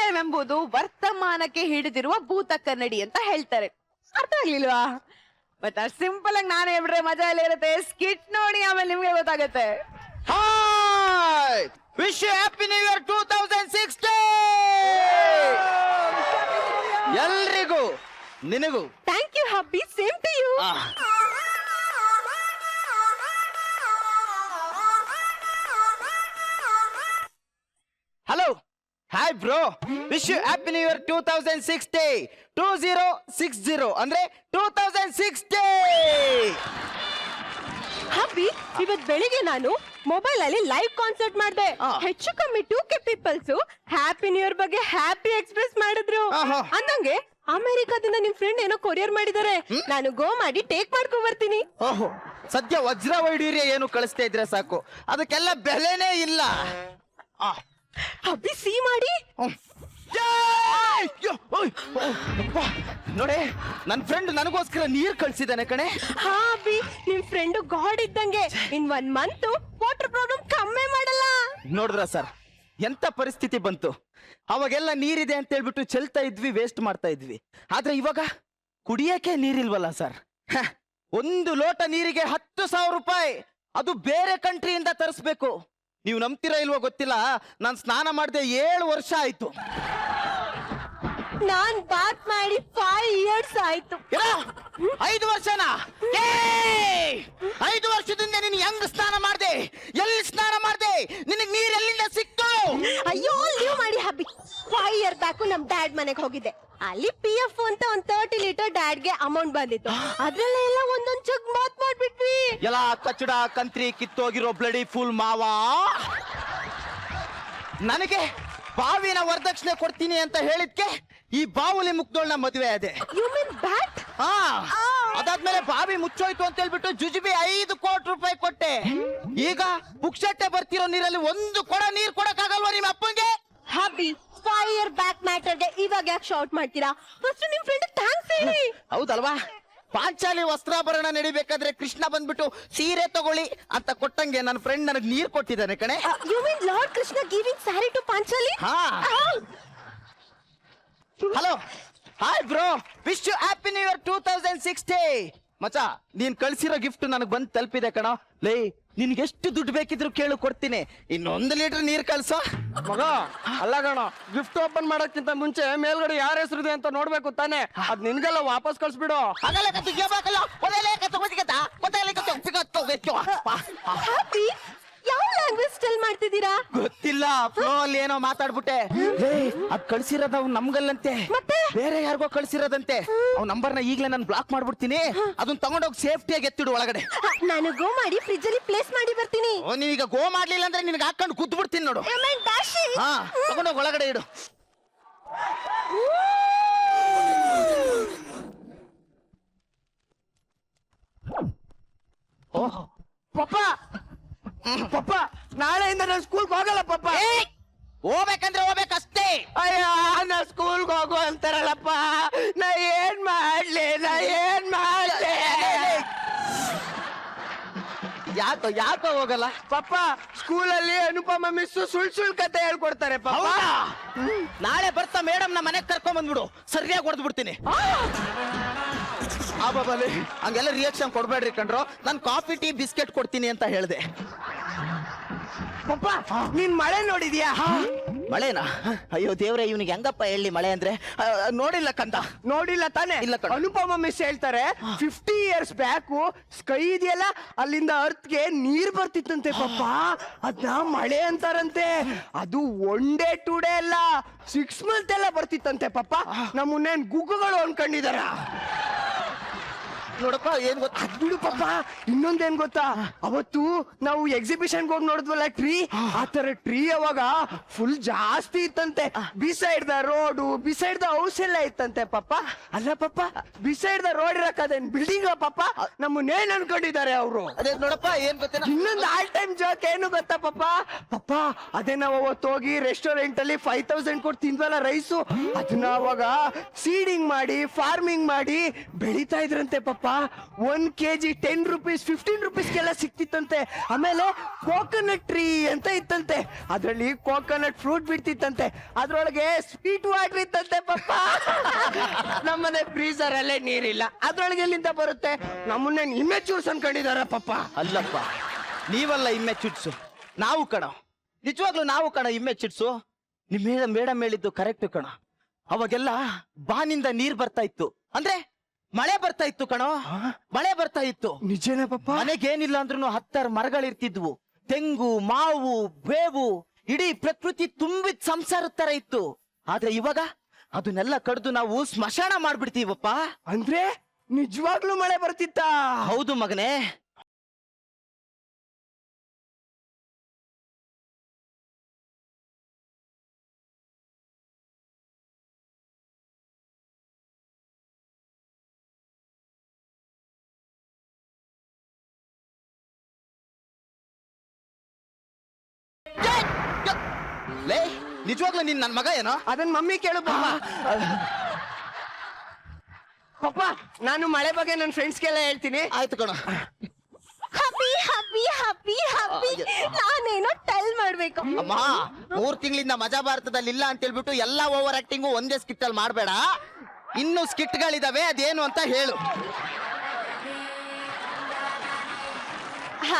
ಭವಿಷ್ಯವೆಂಬುದು ವರ್ತಮಾನಕ್ಕೆ ಹಿಡಿದಿರುವ ಭೂತ ಕನ್ನಡಿ ಅಂತ ಹೇಳ್ತಾರೆ. ಅರ್ಥ ಆಗ್ಲಿಲ್ವಾ? ಬಟ್ ಅಷ್ಟು ಸಿಂಪಲ್ ಆಗಿ ನಾನು ಹೇಳ್ಬಿಟ್ರೆ ಮಜಾ ಎಲ್ಲ ಇರುತ್ತೆ. ಸ್ಕಿಟ್ ನೋಡಿ ಆಮೇಲೆ ನಿಮ್ಗೆ ಗೊತ್ತಾಗುತ್ತೆ. Hi, wish you happy new year 2016. ಎಲ್ರಿಗೂ, ನಿನಗೂ thank you hubby. Same to you. Hello, hi bro, wish you happy new year 2060. 2060 ಅಂದ್ರೆ 2060. ಹಬ್ಬಿ, ಇವತ್ ಬೆಳಿಗ್ಗೆ ನಾನು ಮೊಬೈಲ್ ಅಲ್ಲಿ ಲೈವ್ ಕಾನ್ಸರ್ಟ್ ಮಾಡಿದೆ. ಹೆಚ್ಚು ಕಮ್ಮಿ 2K peoples happy new year ಬಗ್ಗೆ ಹ್ಯಾಪಿ ಎಕ್ಸ್ಪ್ರೆಸ್ ಮಾಡಿದ್ರು. ಅಂದಂಗೆ ಅಮೆರಿಕಾದಿಂದ ನಿಮ್ ಫ್ರೆಂಡ್ ಏನೋ ಕೊರಿಯರ್ ಮಾಡಿದಾರೆ. ನಾನು ಗೋ ಮಾಡಿ ಟೇಕ್ ಮಾಡ್ಕೊಂಡ್ ಬರ್ತೀನಿ. ಓಹೋ, ಸದ್ಯ ವಜ್ರ ವೈಡೂರ್ಯ ಏನು ಕಳಿಸ್ತಾ ಇದ್ರೆ ಸಾಕು, ಅದಕ್ಕೆಲ್ಲ ಬೆಲೆನೇ ಇಲ್ಲ. ಹಬ್ಬಿ ಸಿ ಮಾಡಿ. ನೋಡಿ, ನನ್ ಫ್ರೆಂಡ್ ನನಗೋಸ್ಕರ ನೀರ್ ಕಳ್ಸಿದ್ದಾನೆ ಕಣೆ. ಹಾ ಅಬ್ಬಿ, ನಿಮ್ ಫ್ರೆಂಡ್ ಗಾಡ್ ಇದ್ದಂಗೆ. ಇನ್ 1 ಮಂತ್ ವಾಟರ್ ಪ್ರಾಬ್ಲಮ್ ಕಮ್ಮಿ ಮಾಡಲ್ಲ. ನೋಡಿದ್ರ ಸರ್, ಎಂತ ಪರಿಸ್ಥಿತಿ ಬಂತು. ಅವಾಗೆಲ್ಲ ನೀರಿದೆ ಅಂತ ಹೇಳ್ಬಿಟ್ಟು ಚೆಲ್ತಾ ಇದ್ವಿ, ವೇಸ್ಟ್ ಮಾಡ್ತಾ ಇದ್ವಿ. ಆದ್ರೆ ಇವಾಗ ಕುಡಿಯಕ್ಕೆ ನೀರಿಲ್ವಲ್ಲ ಸರ್. 1 ಲೋಟ ನೀರಿಗೆ 10,000 ರೂಪಾಯಿ. ಅದು ಬೇರೆ ಕಂಟ್ರಿಯಿಂದ ತರಿಸ್ಬೇಕು. ನೀವು ನಂಬ್ತೀರಾ ಇಲ್ವೋ ಗೊತ್ತಿಲ್ಲ, ನಾನು ಸ್ನಾನ ಮಾಡದೆ 7 ವರ್ಷ ಆಯ್ತು. ನಾನ್ ಬಾತ್ ಮಾಡಿ 5 ಇಯರ್ಸ್ ಆಯ್ತು. 5 ವರ್ಷನಾ? 5 ವರ್ಷದಿಂದ ನೀನು ಹೆಂಗ್ ಸ್ನಾನ ಮಾಡ್ದೆ? ಎಲ್ಲಿ ಸ್ನಾನ ಮಾಡ್ದೆ? ನಿನಗ್ ನೀರ್ ಎಲ್ಲಿಂದ ಸಿಕ್ತು? ಅಯ್ಯೋ, ಲೀವ್ ಮಾಡಿ ಹಬ್ಬಿ. 5 ಇಯರ್ ಬ್ಯಾಕ್ ನಮ್ ಡ್ಯಾಡ್ ಮನೆಗೆ ಹೋಗಿದ್ದೆ. ಅಲ್ಲಿ PF ಅಂತ 30 ಲೀಟರ್ ಡ್ಯಾಡ್ಗೆ ಅಮೌಂಟ್ ಬಂದಿತ್ತು. ಅದ್ರಲ್ಲೆಲ್ಲ ಒಂದೊಂದ್ ಜಗ್ ಮಾತ್ ಮಾಡ್ಬಿಟ್ವಿ. ಎಲ್ಲ ಕಚ್ಚಡ ಕಂತ್ರಿ ಕಿತ್ತೋಗಿರೋ ಬ್ಲಡಿ ಫುಲ್ ಮಾವ. ನನಗೆ ಬಾವಿನ ವರದಕ್ಷಿಣೆ ಕೊಡ್ತೀನಿ ಅಂತ ಹೇಳಿದ್ಕೆ ಈ ಬಾವುಲಿ ಮುಕ್ದೋಳ್ನ ಮದುವೆ ಅದೇ. You mean bat? ಅದಾದ್ಮೇಲೆ ಬಾವಿ ಮುಚ್ಚೋಯ್ತು ಅಂತ ಹೇಳ್ಬಿಟ್ಟು ಜುಜುಬಿ 5 ಕೋಟಿ ರೂಪಾಯಿ ಕೊಟ್ಟೆ. ಈಗ ಪುಕ್ಷಟ್ಟೆ ಬರ್ತಿರೋ ನೀರಲ್ಲಿ 1 ಕೊಡ ನೀರ್ ಕೊಡಕ್ಕಾಗಲ್ವಾ ನಿಮ್ಮ ಅಪ್ಪಂಗೆ? ಹಬ್ಬಿ, 5 ಇಯರ್ ಬ್ಯಾಕ್ ಮ್ಯಾಟರ್ಗೆ ಇವಾಗ ಯಾಕೆ ಶೌಟ್ ಮಾಡ್ತೀರಾ? ಫಸ್ಟ್ ನಿಮ್ ಫ್ರೆಂಡ್ ಥ್ಯಾಂಕ್ಸ್ ಹೇಳಿ. ಹೌದಲ್ವಾ? ಪಾಂಚಾಲಿ ವಸ್ತ್ರಾಭರಣ ನಡಿಬೇಕಾದ್ರೆ ಕೃಷ್ಣ ಬಂದ್ಬಿಟ್ಟು ಸೀರೆ ತಗೊಳ್ಳಿ ಅಂತ ಕೊಟ್ಟಂಗೆ ನನ್ನ ಫ್ರೆಂಡ್ ನನಗೆ ನೀರ್ ಕೊಟ್ಟಿದ್ದಾನೆ ಕಣೆ. You mean lord Krishna giving sari to Panchali? Hello, hi bro, wish you happy new year 2060. ಮಚ, ನೀನ್ ಕಳ್ಸಿರೋ ಗಿಫ್ಟ್ ನನಗ್ ಬಂದ್ ತಲುಪಿದೆ ಕಣ. ಲೇ, ನಿನ್ಗೆ ಎಷ್ಟು ದುಡ್ಡು ಬೇಕಿದ್ರು ಕೇಳು, ಕೊಡ್ತೀನಿ. 1 ಲೀಟರ್ ನೀರ್ ಕಳ್ಸೋ ಮಗ. ಅಲ್ಲ ಕಣ, ಗಿಫ್ಟ್ ಓಪನ್ ಮಾಡಕ್ಕಿಂತ ಮುಂಚೆ ಮೇಲ್ಗಡೆ ಯಾರ ಹೆಸರಿದೆ ಅಂತ ನೋಡ್ಬೇಕು ತಾನೆ. ಅದ್ ನಿನ್ಗೆಲ್ಲ ವಾಪಸ್ ಕಳ್ಸ್ಬಿಡು. ಹ್ಯಾಪಿ, ಯಾವ ಲ್ಯಾಂಗ್ವೇಜ್ ಸ್ಟೈಲ್ ಮಾಡ್ತಿದ್ದೀರಾ? ಗೊತ್ತಿಲ್ಲ, ಫ್ಲೋ ಅಲ್ಲಿ ಏನೋ ಮಾತಾಡ್ಬಿಟ್ಟೆ. ಅದ್ ಕಳ್ಸಿರೋದ್ ಅವ್ನು ನಮ್ಗಲ್ಲಂತೆ, ಮತ್ತೆ ಬೇರೆ ಯಾರಿಗೋ ಕಳ್ಸಿರೋದಂತೆ. ಅವ್ನ ನಂಬರ್ನ ಈಗ್ಲೇ ನಾನು ಬ್ಲಾಕ್ ಮಾಡ್ಬಿಡ್ತೀನಿ. ಅದನ್ನ ತಗೊಂಡೋಗಿ ಸೇಫ್ಟಿಯಾಗಿ ಎತ್ತಿಡು ಒಳಗಡೆ. ನಾನು ಗೋ ಮಾಡಿ ಫ್ರಿಜ್ ಅಲ್ಲಿ ಪ್ಲೇಸ್ ಮಾಡಿ ಬರ್ತೀನಿ. ನೀವೀಗ ಗೋ ಮಾಡ್ಲಿಲ್ಲ ಅಂದ್ರೆ ನಿನ್ಗೆ ಹಾಕೊಂಡು ಕುದ್ದು ಬಿಡ್ತೀನಿ ನೋಡು. ಹಾ, ತಗೊಂಡೋಗಿ ಒಳಗಡೆ ಇಡು. ಓಹೋ ಪಪ್ಪ, ಪಪ್ಪ ನಾಳೆಯಿಂದ ನಾನು ಸ್ಕೂಲ್ಗೆ ಹೋಗಲ್ಲ ಪಪ್ಪ. ಹೋಗ್ಬೇಕಂದ್ರೆ ಹೋಗ್ಬೇಕಷ್ಟೇ. ಅಯ್ಯ, ನಾ ಸ್ಕೂಲ್ಗೆ ಹೋಗು ಅಂತಾರಲ್ಲಪ್ಪ. ನಾ ಏನ್ ಮಾಡ್ಲಿ? ಯಾಕೋ ಹೋಗಲ್ಲ ಪಪ್ಪ? ಸ್ಕೂಲಲ್ಲಿ ಅನುಪಮ ಮಿಸ್ ಸುಳ್ ಕತೆ ಹೇಳ್ಕೊಡ್ತಾರೆ ಪಪ್ಪ. ನಾಳೆ ಬರ್ತಾ ಮೇಡಮ್ ನ ಮನೆಗೆ ಕರ್ಕೊಂಡ್ ಬಂದ್ಬಿಡು, ಸರಿಯಾಗಿ ಹೊಡೆದ್ ಬಿಡ್ತೀನಿ. ಬಾಬಾಲಿ ಹಂಗೆಲ್ಲ ರಿಯಾಕ್ಷನ್ ಕೊಡ್ಬೇಡ್ರಿ ಕಣ್ರು. ನಾನು ಕಾಫಿ ಟೀ ಬಿಸ್ಕೆಟ್ ಕೊಡ್ತೀನಿ ಅಂತ ಹೇಳ್ದೆ. ಪಪ್ಪ, ನೀನ್ ಮಳೆ ನೋಡಿದ್ಯಾ? ಮಳೆನಾ? ಅಯ್ಯೋ ದೇವ್ರೆ, ಇವನಿಗೆ ಹೆಂಗಪ್ಪ ಹೇಳಿ ಮಳೆ ಅಂದ್ರೆ? ನೋಡಿಲ್ಲ ಕಂದ. ನೋಡಿಲ್ಲ ತಾನೆ? ಇಲ್ಲ ಕಣೋ. ಅನುಪಮ ಮಿಸ್ ಹೇಳ್ತಾರೆ 50 ಇಯರ್ಸ್ ಬ್ಯಾಕ್ ಸ್ಕೈ ಇದೆಯಲ್ಲ, ಅಲ್ಲಿಂದ ಅರ್ತ್ಗೆ ನೀರ್ ಬರ್ತಿತ್ತಂತೆ ಪಪ್ಪ. ಅದ್ನ ಮಳೆ ಅಂತಾರಂತೆ. ಅದು 1 ಡೇ 2 ಡೇ ಅಲ್ಲ, 6 ಮಂತ್ ಎಲ್ಲ ಬರ್ತಿತ್ತಂತೆ ಪಪ್ಪ. ನಮ್ಮನ್ನೇನ್ ಗುಗ್ಗುಗಳು ಅನ್ಕೊಂಡಿದಾರ? ನೋಡಪ್ಪ, ಏನ್ ಗೊತ್ತಾ? ಬಿಡು ಪಪ್ಪ, ಇನ್ನೊಂದೇನ್ ಗೊತ್ತಾ? ಅವತ್ತು ನಾವು ಎಕ್ಸಿಬಿಷನ್ ಹೋಗಿ ನೋಡಿದ್ವಲ್ಲ ಟ್ರೀ, ಆ ತರ ಟ್ರೀ ಅವಾಗ ಫುಲ್ ಜಾಸ್ತಿ ಇತ್ತಂತೆ. Beside the road, beside the house ಎಲ್ಲ ಇತ್ತಂತೆ ಪಪ್ಪ. ಅಲ್ಲ ಪಪ್ಪ, ಬಿಸೈಡ್ ದ ರೋಡ್ ಇರಕ್ಕದೇನ್ ಬಿಲ್ಡಿಂಗ್ ಪಪ್ಪ? ನಮ್ಮನ್ನೇನ್ ಅನ್ಕೊಂಡಿದ್ದಾರೆ ಅವರು? ಅದೇ ನೋಡಪ್ಪ, ಏನ್ ಗೊತ್ತೇನ? ಇನ್ನೊಂದು ಆಲ್ ಟೈಮ್ ಜೋಕ್ ಏನು ಗೊತ್ತಾ ಪಪ್ಪ? ಪಪ್ಪ, ಅದೇ ನಾವು ಅವತ್ತು ಹೋಗಿ ರೆಸ್ಟೋರೆಂಟ್ ಅಲ್ಲಿ 5,000 ಕೊಟ್ಟು ತಿಂದ್ವಲ್ಲ ರೈಸು, ಅದನ್ನ ಅವಾಗ ಸೀಡಿಂಗ್ ಮಾಡಿ ಫಾರ್ಮಿಂಗ್ ಮಾಡಿ ಬೆಳಿತಾ ಇದ್ರಂತೆ ಪಪ್ಪ. 1 kg 10 rupees 15 rupeesಗೆಲ್ಲ ಸಿಕ್ತಿತ್ತಂತೆ. ಆಮೇಲೆ ಕೋಕೋನಟ್ ಟ್ರೀ ಅಂತ ಇತ್ತಂತೆ, ಅದ್ರಲ್ಲಿ ಕೋಕೋನಟ್ ಫ್ರೂಟ್ ಬಿಡ್ತಿತ್ತಂತೆ, ಅದ್ರೊಳಗೆ ಸ್ವೀಟ್ ವಾಟರ್ ಇತ್ತಂತೆ ಪಪ್ಪ. ನಮ್ಮನೆ ಫ್ರೀಸರ್ ಅಲ್ಲೇ ನೀರಿಲ್ಲ, ಅದ್ರೊಳಗೆ ಎಲ್ಲಿಂದ ಬರುತ್ತೆ? ನಮ್ಮನ್ನ ಇಮ್ಮೆಚೂರ್ಸ್ ಅನ್ಕೊಂಡಿದಾರ ಪಪ್ಪ. ಅಲ್ಲಪ್ಪ, ನೀವಲ್ಲ ಇಮ್ಮೆ ಚಿಟ್ಸು, ನಾವು ಕಣ. ನಿಜವಾಗ್ಲೂ ನಾವು ಕಣ ಇಮ್ಮೆ ಚಿಟ್ಸು. ನಿಮ್ಮ ಮೇಡಮ್ ಹೇಳಿದ್ದು ಕರೆಕ್ಟ್ ಕಣ. ಅವಾಗೆಲ್ಲ ಬಾನಿಂದ ನೀರ್ ಬರ್ತಾ ಇತ್ತು, ಅಂದ್ರೆ ಮಳೆ ಬರ್ತಾ ಇತ್ತು ಕಣೋ, ಮಳೆ ಬರ್ತಾ ಇತ್ತು. ನಿಜನಾ ಪಪ್ಪ? ಮನೆಗೇನಿಲ್ಲ ಅಂದ್ರೂ 10 ಮರಗಳಿರ್ತಿದ್ವು, ತೆಂಗು, ಮಾವು, ಬೇವು, ಇಡೀ ಪ್ರಕೃತಿ ತುಂಬಿದ ಸಂಸಾರದ ತರ ಇತ್ತು. ಆದ್ರೆ ಇವಾಗ ಅದನ್ನೆಲ್ಲ ಕಡ್ದು ನಾವು ಸ್ಮಶಾನ ಮಾಡ್ಬಿಡ್ತೀವಪ್ಪ. ಅಂದ್ರೆ ನಿಜವಾಗ್ಲೂ ಮಳೆ ಬರ್ತಿತ್ತಾ? ಹೌದು ಮಗನೇ. ಲೇ, ನಿಜವಾಗ್ಲೂ ನೀನ್ ನನ್ ಮಗ ಏನೋ? ಅದನ್ನ ಮಮ್ಮಿ ಕೇಳು ಪಪ್ಪ. ಪಪ್ಪ, ನಾನು ಮಳೆ ಬಗ್ಗೆ ನನ್ನ ಫ್ರೆಂಡ್ಸ್ಗೆಲ್ಲ ಹೇಳ್ತೀನಿ. ಆಯ್ತು ಕಣ. Happy happy happy happy. ನಾನೇನೋ ಟೆಲ್ ಮಾಡ್ಬೇಕು. ಅಮ್ಮ, 3 ತಿಂಗಳಿಂದ ಮಜಾ ಭಾರತದಲ್ಲಿ ಇಲ್ಲ ಅಂತ ಹೇಳ್ಬಿಟ್ಟು ಎಲ್ಲಾ ಓವರ್ ಆಕ್ಟಿಂಗು ಒಂದೇ ಸ್ಕಿಟ್ ಅಲ್ಲಿ ಮಾಡ್ಬೇಡ. ಇನ್ನು ಸ್ಕಿಟ್ಗಳಿದಾವೆ, ಅದೇನು ಅಂತ ಹೇಳು.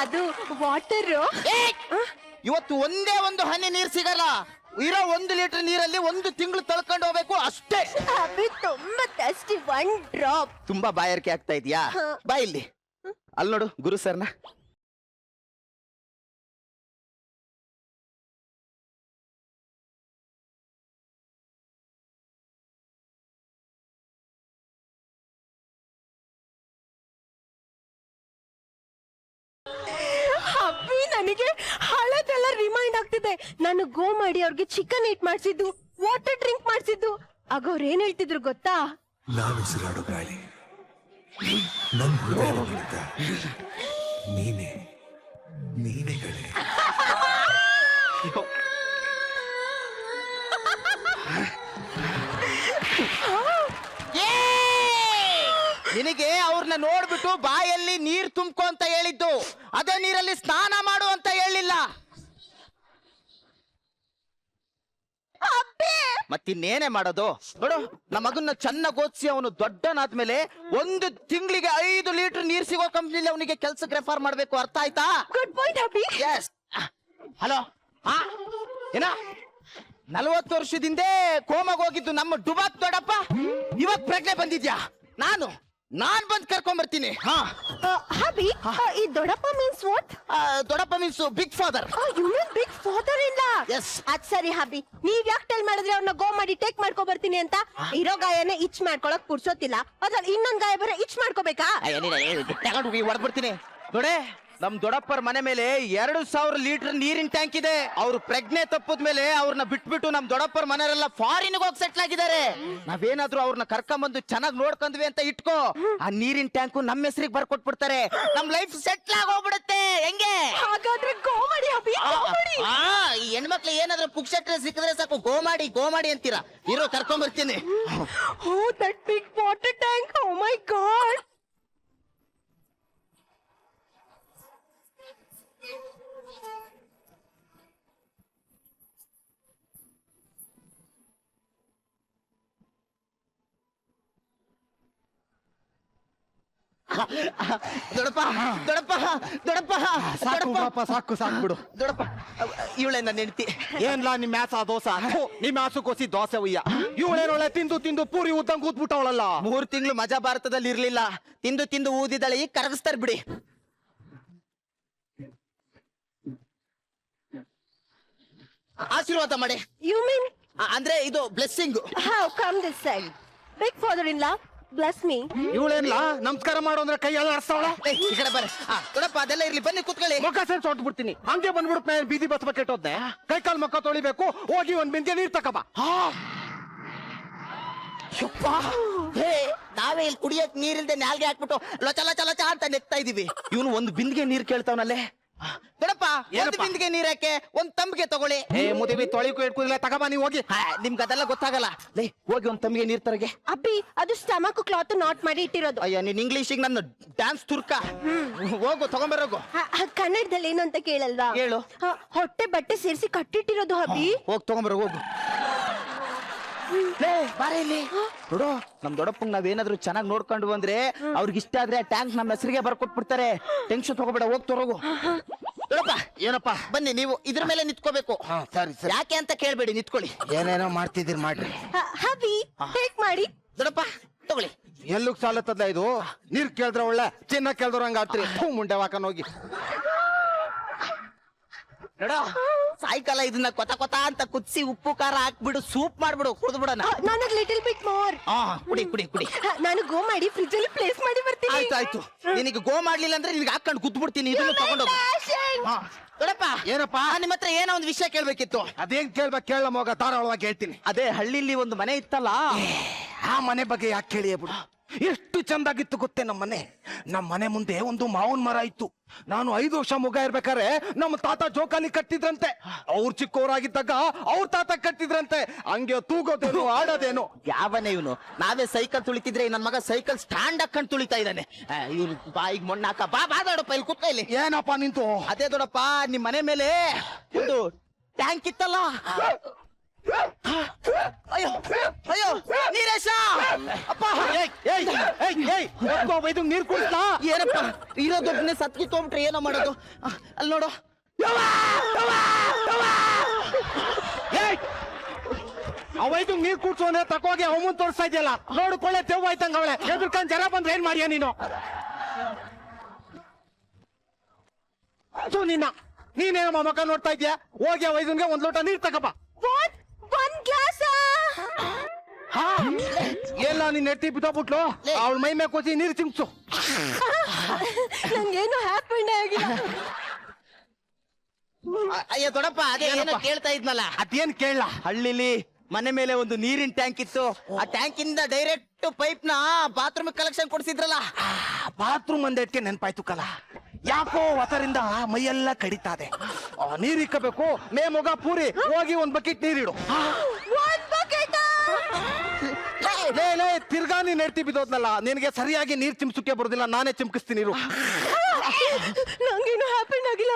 ಅದು ವಾಟರ್. ಇವತ್ತು ಒಂದೇ ಒಂದು ಹನಿ ನೀರ್ ಸಿಗಲ್ಲ. ಇರೋ 1 ಲೀಟರ್ ನೀರಲ್ಲಿ 1 ತಿಂಗಳು ತಳ್ಕೊಂಡು ಹೋಗ್ಬೇಕು ಅಷ್ಟೇ. ಹ್ಯಾಪಿ ತುಂಬಾ ಟೇಸ್ಟಿ, 1 ಡ್ರಾಪ್. ತುಂಬಾ ಬಾಯಾರಿಕೆ ಆಗ್ತಾ ಇದೆಯಾ? ಬಾ ಇಲ್ಲಿ. ಅಲ್ಲಿ ನೋಡು ಗುರು ಸರ್ನ. ಹಬ್ಬಿ, ನನಗೆ ಹಳದೆಲ್ಲ ರಿಮೈಂಡ್ ಆಗ್ತಿದೆ. ನಾನು ಗೋ ಮಾಡಿ ಅವ್ರಿಗೆ ಚಿಕನ್ ಈಟ್ ಮಾಡಿಸಿದ್ದು, ವಾಟರ್ ಡ್ರಿಂಕ್ ಮಾಡಿಸಿದ್ದು. ಆಗ ಅವ್ರು ಏನ್ ಹೇಳ್ತಿದ್ರು ಗೊತ್ತಾ? ನಾವಿಸಿರಾಡೋ ಗಾಳಿ, ನನ್ ಹೃದಯದಲ್ಲಿದ್ದ ನೀನೇ ನೀನೇ ಕಡೆ. ನಿನಗೆ ಅವ್ರನ್ನ ನೋಡ್ಬಿಟ್ಟು ಬಾಯಲ್ಲಿ ನೀರ್ ತುಂಬ್ಕೊ ಅಂತ ಹೇಳಿದ್ದು, ಅದೇ ನೀರಲ್ಲಿ ಸ್ನಾನ ಮಾಡು ಅಂತ ಹೇಳಿಲ್ಲ. ಮತ್ತಿನ್ನೇನೆ ಮಾಡೋದು? ನೋಡು, ನಮ್ಮ ಮಗನ್ನ ಚೆನ್ನಾಗಿ ಓದಿಸಿ ಅವನು ದೊಡ್ಡನಾದ್ಮೇಲೆ 1 ತಿಂಗಳಿಗೆ 5 ಲೀಟರ್ ನೀರ್ ಸಿಗೋ ಕಂಪ್ನಿಲಿ ಅವನಿಗೆ ಕೆಲ್ಸಕ್ಕೆ ರೆಫರ್ ಮಾಡ್ಬೇಕು. ಅರ್ಥ ಆಯ್ತಾ? ಗುಡ್ ಪಾಯಿಂಟ್ ಹಬ್ಬಿ. ಎಸ್. ಹಲೋ, ಏನ 40 ವರ್ಷದಿಂದ ಕೋಮಾಗ ಹೋಗಿದ್ದು ನಮ್ಮ ಡುಬಾಕ್ ದೊಡ್ಡಪ್ಪ ಇವಾಗ ಪ್ರಜ್ಞೆ ಬಂದಿದ್ಯಾ? ನಾನ್ ಬಂದ್ ಕರ್ಕೊಂಡ್ ಬರ್ತೀನಿ. ಹಬ್ಬಿ, ಈ ದೊಡ್ಡಪ್ಪ ಮೀನ್ಸ್ ವಾಟ್? ದೊಡ್ಡಪ್ಪ means big father. You mean big father ಇಲ್ಲ? Yes. ಅದ್ ಸರಿ ಹಬ್ಬಿ, ನೀವ್ ಯಾಕೆ ಟೆಲ್ ಮಾಡಿದ್ರೆ ಅವ್ರನ್ನ ಗೋ ಮಾಡಿ ಟೇಕ್ ಮಾಡ್ಕೊ ಬರ್ತೀನಿ ಅಂತ? ಇರೋ ಗಾಯನೇ ಇಚ್ ಮಾಡ್ಕೊಳಕ್ ಪುರ್ಸೋತಿಲ್ಲ, ಅದ್ರಲ್ಲಿ ಇನ್ನೊಂದ್ ಗಾಯ ಬರ ಇಚ್ ಮಾಡ್ಕೋಬೇಕಾ? ಹೊಡ್ಬಿಡ್ತೀನಿ. ನೋಡೆ, ನಮ್ ದೊಡ್ಡಪ್ಪರ ಮನೆ ಮೇಲೆ 2000 ಲೀಟರ್ ನೀರಿನ ಟ್ಯಾಂಕ್ ಇದೆ. ಅವ್ರು ಪ್ರಜ್ಞೆ ತಪ್ಪದ್ಮೇಲೆ ಅವ್ರನ್ನ ಬಿಟ್ಬಿಟ್ಟು ನಮ್ ದೊಡ್ಡಪ್ಪರ ಮನೆಯವರೆಲ್ಲ ಫಾರಿನ್ ಹೋಗಿ ಸೆಟ್ಲ್ ಆಗಿದ್ದಾರೆ. ನಾವೇನಾದ್ರೂ ಅವ್ರನ್ನ ಕರ್ಕೊಂಬಂದು ಚೆನ್ನಾಗಿ ನೋಡ್ಕೊಂಡ್ವಿ ಅಂತ ಇಟ್ಕೋ, ಆ ನೀರಿನ ಟ್ಯಾಂಕು ನಮ್ಮ ಹೆಸರಿಗೆ ಬರ್ಕೊಟ್ಬಿಡ್ತಾರೆ. ನಮ್ ಲೈಫ್ ಸೆಟ್ಲ್ ಆಗೋಗ್ಬಿಡುತ್ತೆ. ಹೆಂಗೆ? ಹಾಗಾದ್ರೆ ಗೋ ಮಾಡಿ ಹಬ್ಬಿ, ಗೋ ಮಾಡಿ. ಈ ಹೆಣ್ಮಕ್ಳು ಏನಾದ್ರೂ ಪುಕ್ಷಟ್ರೆ ಸಿಕ್ಕಿದ್ರೆ ಸಾಕು ಗೋ ಮಾಡಿ ಅಂತೀರಾ. ಇರೋ ಕರ್ಕೊಂಡ್ ಬರ್ತೀನಿ. Oh, that big water tank. Oh my God. ದೊಡ್ಡಪ್ಪ ಸಾಕು ಬಿಡು. ದೊಡ್ಡಪ್ಪ, ಇವಳೆ ನನ್ನ ಹೆಂಡತಿ. ಏನ್ಲಾ ನಿಮ್ ಮ್ಯಾಸ ದೋಸೆ, ನಿಮ್ ಮ್ಯಾಸಕ್ಕೋಸಿ ದೋಸೆ ಉಯ್ಯ. ಇವಳೇನೊಳ್ಳೆ ತಿಂದು ಪೂರಿ ಉದ್ದಂಗ್ ಕೂತ್ಬಿಟ್ಟವಳಲ್ಲ. 3 ತಿಂಗಳು ಮಜಾ ಭಾರತದಲ್ಲಿ ಇರ್ಲಿಲ್ಲ, ತಿಂದು ಊದಿದಾಳೆ. ಈಗ ಕರಗಿಸ್ತಾರ ಬಿಡಿ. ಆಶೀರ್ವಾದ ಮಾಡಿ. You mean? ಅಂದ್ರೆ ಇದು blessing. How come this side? Big father-in-law, bless me. ಇವಳೇನ್ಲಾ ನಮಸ್ಕಾರ ಮಾಡು ಅಂದ್ರೆ ಕೈ ಎಲ್ಲ ಆಡ್ಸ್ತಾವಳ. ಈ ಕಡೆ ಬರ್ರಿ. ದೊಡ್ಡಪ್ಪ, ಅದೆಲ್ಲ ಇರ್ಲಿ, ಬನ್ನಿ ಕೂತ್ಕೊಳ್ಳಿ. ಮುಖ ಸೇರ್ಸಿ ಹೊಟ್ಬಿಡ್ತೀನಿ. ಹಂಗೆ ಬಂದ್ಬಿಡುತ್ತೆ. ಬೀದಿ ಬಸ್ ಕೆಟ್ಟೋದ್ನೆ. ಕೈ ಕಾಲ್ ಮುಖ ತೊಳಿಬೇಕು, ಹೋಗಿ 1 ಬಿಂದಿಗೆ ನೀರ್ ತಕಬ. ನಾವೇ ಇಲ್ಲಿ ಕುಡಿಯಕ್ ನೀರಿಲ್ದೆ ನಾಲ್ಗೆ ಹಾಕ್ಬಿಟ್ಟು ಲೊಚ ಅಂತ ನೆಕ್ತಾ ಇದೀವಿ. ಇವನು 1 ಬಿಂದಿಗೆ ನೀರ್ ಕೇಳ್ತಾವನಲ್ಲೇ. ದೊಡ್ಡಪ್ಪ, ದೊಡಪ್ಪ ಒಂದು ಏನಪ್ಪ? ಬಿಂದಿಗೆ ನೀರಕ್ಕೆ ಒಂದ್ ತಂಬಿಗೆ ತಗೊಳ್ಳಿ. ಏ ಮುದಿವಿ ತೊಳಿಕು ಇಟ್ಕುದಿಲ್ಲ ತಗಬಾ ನೀವು ಹೋಗಿ. ನಿಮ್ಗೆ ಅದೆಲ್ಲ ಗೊತ್ತಾಗಲ್ಲ. ಲೇ ಹೋಗಿ ಒಂದ್ ತಂಬಿಗೆ ನೀರ್ ತರಗೆ. ಅಪ್ಪಿ ಅದು ಸ್ಟಮಕ್ ಕ್ಲಾತ್ ನಾಟ್ ಮಾಡಿ ಇಟ್ಟಿರೋದು. ಅಯ್ಯ ನೀನ್ ಇಂಗ್ಲಿಷಿಗೆ ನನ್ನ ಡ್ಯಾನ್ಸ್ ತುರ್ಕ. ಹೋಗು ತಗೊಂಬರೋಗು. ಕನ್ನಡದಲ್ಲಿ ಏನು ಅಂತ ಕೇಳಲ್ವಾ? ಹೇಳು. ಹೊಟ್ಟೆ ಬಟ್ಟೆ ಸೇರಿಸಿ ಕಟ್ಟಿಟ್ಟಿರೋದು ಅಪ್ಪಿ. ಹೋಗ್ ತಗೊಂಬರೋ ಹೋಗು. ಲೇ ಬಾರೆ ಇಲ್ಲಿ ನೋಡು, ನಮ್ ದೊಡ್ಡಪ್ಪಂಗ್ ನಾವೇನಾದ್ರೂ ಚೆನ್ನಾಗಿ ನೋಡ್ಕೊಂಡು ಬಂದ್ರೆ ಅವ್ರಿಗೆ ಇಷ್ಟ ಆದ್ರೆ ಟ್ಯಾಂಕ್ ನಮ್ಮ ಹೆಸರಿಗೆ ಬರ್ಕೊಟ್ಬಿಡ್ತಾರೆ. ಟೆನ್ಷನ್ ತಗೋಬೇಡ, ಹೋಗ್ ತರೋಗು. ದೊಡ್ಡಪ್ಪ ಏನಪ್ಪ? ಬನ್ನಿ, ನೀವು ಇದ್ರ ಮೇಲೆ ನಿಂತ್ಕೋಬೇಕು. ಸರಿ ಸರಿ. ಯಾಕೆ ಅಂತ ಕೇಳ್ಬೇಡಿ, ನಿಂತ್ಕೊಳ್ಳಿ. ಏನೇನೋ ಮಾಡ್ತಿದ್ದೀರಿ ಮಾಡ್ರಿ. ಹಬಿ ಹೇಗ್ ಮಾಡಿ? ದೊಡ್ಡಪ್ಪ ತಗೊಳ್ಳಿ. ಎಲ್ಲುಗ್ ಸಾಲತ್ತದ ಇದು? ನೀರ್ ಕೇಳಿದ್ರೆ ಒಳ್ಳೆ ಚಿನ್ನ ಕೇಳ್ದ್ರ ಹಂಗ ಆಡ್ತೀರಿ. ಮುಂಡೆ ವಾಕನ್ ಹೋಗಿ. ನೋಡ ಸಾಯಂಕಾಲ ಇದನ್ನ ಕೊತ ಕೊತ ಅಂತ ಕುದಿಸಿ ಉಪ್ಪು ಖಾರ ಹಾಕ್ಬಿಡು, ಸೂಪ್ ಮಾಡ್ಬಿಡು, ಕುಡ್ದು ಬಿಡೋಣ. ನನಗ್ ಲಿಟಲ್ ಬಿಟ್ ಮೋರ್. ಕುಡಿ ಕುಡಿ ಕುಡಿ. ನಾನು ಗೋ ಮಾಡಿ ಫ್ರಿಜ್ ಅಲ್ಲಿ ಪ್ಲೇಸ್ ಮಾಡಿ ಬರ್ತೀನಿ. ಆಯ್ತು ಆಯ್ತು. ನಿನಗೆ ಗೋ ಮಾಡ್ಲಿಲ್ಲ ಅಂದ್ರೆ ನಿನಗೆ ಹಾಕೊಂಡು ಕುದ್ದು ಬಿಡ್ತೀನಿ. ಇದನ್ನು ತಗೊಂಡೋಗು. ದೊಡ್ಡಪ್ಪ ಏನಪ್ಪ? ನಿಮ್ಮ ಹತ್ರ ಏನೋ ಒಂದು ವಿಷಯ ಕೇಳ್ಬೇಕಿತ್ತು. ಅದೇನ್ ಕೇಳ್ಬೇಕು ಕೇಳ ಮಗ, ಧಾರಾಳವಾಗಿ ಹೇಳ್ತೀನಿ. ಅದೇ ಹಳ್ಳಿಲಿ ಒಂದು ಮನೆ ಇತ್ತಲ್ಲ, ಆ ಮನೆ ಬಗ್ಗೆ ಯಾಕೆ ಕೇಳಿಯೇ ಬಿಡು. ಎಷ್ಟು ಚಂದಾಗಿತ್ತು ಗೊತ್ತೇ ನಮ್ಮ ಮನೆ ಮುಂದೆ ಒಂದು ಮಾವಿನ ಮರ ಇತ್ತು. ನಾನು 5 ವರ್ಷ ಮಗ ಇರ್ಬೇಕಾದ್ರೆ ನಮ್ಮ ತಾತ ಜೋಕಾಲಿ ಕಟ್ಟಿದ್ರಂತೆ. ಅವ್ರು ಚಿಕ್ಕವರಾಗಿದ್ದಾಗ ಅವ್ರ ತಾತ ಕಟ್ಟಿದ್ರಂತೆ. ಹಂಗೆ ತೂಗೋದೇನು ಆಡೋದೇನು. ಯಾವನೇ ಇವನು? ನಾವೇ ಸೈಕಲ್ ತುಳಿತಿದ್ರೆ ನನ್ನ ಮಗ ಸೈಕಲ್ ಸ್ಟ್ಯಾಂಡ್ ಹಾಕೊಂಡು ತುಳಿತಾ ಇದ್ದಾನೆ. ಇವ್ನು ಬಾಯಿಗೆ ಮಣ್ಣಾಕ. ಬಾ ಬಾ ದೊಡ್ಡಪ್ಪ, ಇಲ್ಲಿ ಕುತ್ಕ ಇಲ್ಲಿ. ಏನಪ್ಪ ನಿಂತು? ಅದೇ ದೊಡ್ಡಪ್ಪ, ನಿಮ್ ಮನೆ ಮೇಲೆ ಒಂದು ಟ್ಯಾಂಕ್ ಇತ್ತಲ್ಲ. ಅಯ್ಯೋ ಅಯ್ಯೋ ನೀರೇಶ ಅಪ್ಪ. ಇದು ನೀರ್ ಕುಡಿಸ್ಲಾ? ಏನಪ್ಪ ಇರೋದೊಬ್ಬನೇ ಸತ್ಕಿ ತೊಗೊಂಡ್ರೆ ಏನೋ ಮಾಡೋದು. ಅಲ್ಲಿ ನೋಡು. ಅವೈದು ನೀರ್ ಕುಡ್ಸೋನೆ ತಕೋಗಿ ಅವಮನ್ ತೋರಿಸ್ತಾ ಇದೆಯಲ್ಲ. ನೋಡ್ಕೊಳ್ಳೆ ತೆವ್ ಆಯ್ತಂಗ ಅವಳೆ. ಎದುರ್ಕೊಂಡ್ ಜನ ಬಂದ್ರೆ ಏನ್ ಮಾಡಿಯ ನೀನು? ನೀನೇನಮ್ಮ ಮಕ್ಕ ನೋಡ್ತಾ ಇದ್ಯಾ? ಹೋಗಿ ಅವೈದನ್ಗೆ 1 ಲೋಟ ನೀರ್ ತಗಪ್ಪ. ಒಂದ್ ಗ್ಲಾಸ್. ಎಲ್ಲ ನೀನ್ ನೆಟ್ಟಿ ಬಿದ್ದೋಗ್ಬಿಟ್ಲು. ಅವಳ ಮೈ ಮೇಲೆ ಕೂತಿ ನೀರು ಚಿಮ್ಸು. ನಂಗೇನು ಹ್ಯಾಪಿ ಆಗಿಲ್ಲ. ಅಯ್ಯೋ ದೊಡ್ಡಪ್ಪ, ಅದೇ ಏನೋ ಕೇಳ್ತಾ ಇದ್ನಲ್ಲ. ಅದೇನ್ ಕೇಳ? ಹಳ್ಳಿಲಿ ಮನೆ ಮೇಲೆ ಒಂದು ನೀರಿನ ಟ್ಯಾಂಕ್ ಇತ್ತು. ಆ ಟ್ಯಾಂಕ್ ಇಂದ ಡೈರೆಕ್ಟ್ ಪೈಪ್ ನ ಬಾತ್ರೂಮ್ ಕಲೆಕ್ಷನ್ ಕೊಡ್ಸಿದ್ರಲ್ಲ. ಬಾತ್ರೂಮ್ ಅಂದೇಟ್ಗೆ ನೆನ್ಪಾಯ್ತು ಕಲ. ಯಾಕೋ ಹೊಸರಿಂದ ಮೈಯೆಲ್ಲ ಕಡಿತಾದೆ. ನೀರ್ ಇಕ್ಕಬೇಕು. ಮೇ ಮೊಗ ಪೂರಿ ಹೋಗಿ 1 ಬಕೆಟ್ ನೀರಿಡು. ಲೇ ತಿರ್ಗಾ ನೀನ್ ನೆಡ್ತಿ ಬಿದ್ದೋದ್ನಲ್ಲ. ನಿನಗೆ ಸರಿಯಾಗಿ ನೀರ್ ಚಿಮ್ಸಕ್ಕೆ ಬರೋದಿಲ್ಲ, ನಾನೇ ಚಿಮ್ಕಿಸ್ತೀನಿ. ನಂಗೇನು ಹ್ಯಾಪಿ ಆಗಿಲ್ಲ.